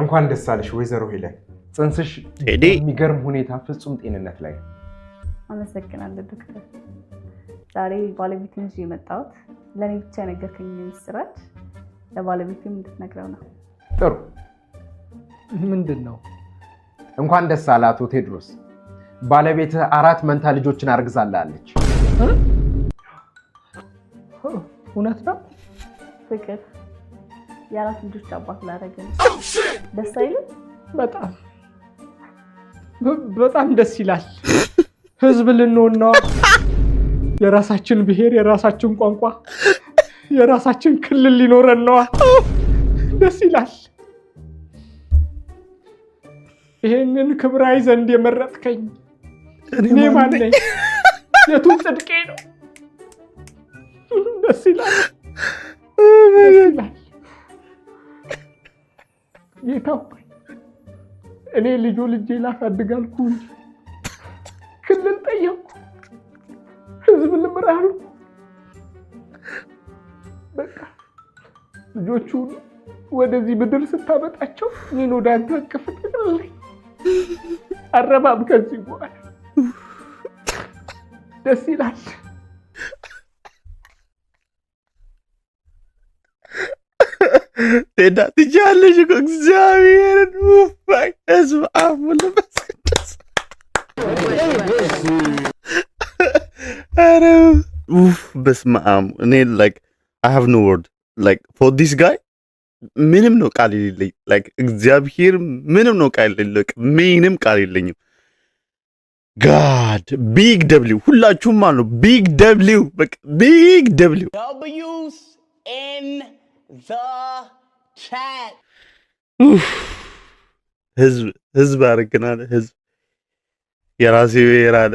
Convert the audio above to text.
እንኳን ደስ አለሽ ወይዘሮ ሄለን ጽንስሽ የሚገርም ሁኔታ ፍጹም ጤንነት ላይ አመሰግናለሁ ዶክተር ዛሬ ባለቤቴን ይዤ የመጣሁት ለኔ ብቻ ነገርከኝ ምስራች ለባለቤቴም እንድትነግረው ነው ጥሩ ምንድነው እንኳን ደስ አለ አቶ ቴድሮስ ባለቤት 4 መንታ ልጆችን አርግዛላለች እውነት ነው ፍቅር የአራት ልጆች አባት ላደረገኝ ደስ አይልም በጣም ደስ ይላል ህዝብ ልንሆን ነው የራሳችን ብሔር የራሳችን ቋንቋ የራሳችን ክልል ሊኖረን ነው ደስ ይላል ይሄንን ክብራይ ዘንድ የመረጥከኝ እኔ ማን ነኝ የቱ ጽድቄ ነው ደስ ይላል ጌታው እኔ ልጄ ላሳድጋልኩ ክልል ጠየቁ ህዝብ ልምራሉ በቃ ልጆቹ ወደዚህ ምድር ስታመጣቸው እኔን ወደ አንተ ከፍተልኝ አረባም ከዚህ በኋላ ደስ ይላል ቴዳ ትጃለሽ እኮ እግዚአብሔርን ውፋይ ህዝብ አሙል መስከደስ አረ በስመ አብ እኔ like I have no word like for this guy ምንም ነው ቃል የሌለኝ like እግዚአብሔር ምንም ነው ቃል የሌለኝ ምንም ቃል የለኝም God big W ሁላችሁም ማለት ነው big W በቃ big W W's in the chat ህዝብ አርገናል ህዝብ የራሴ ብሔር አለ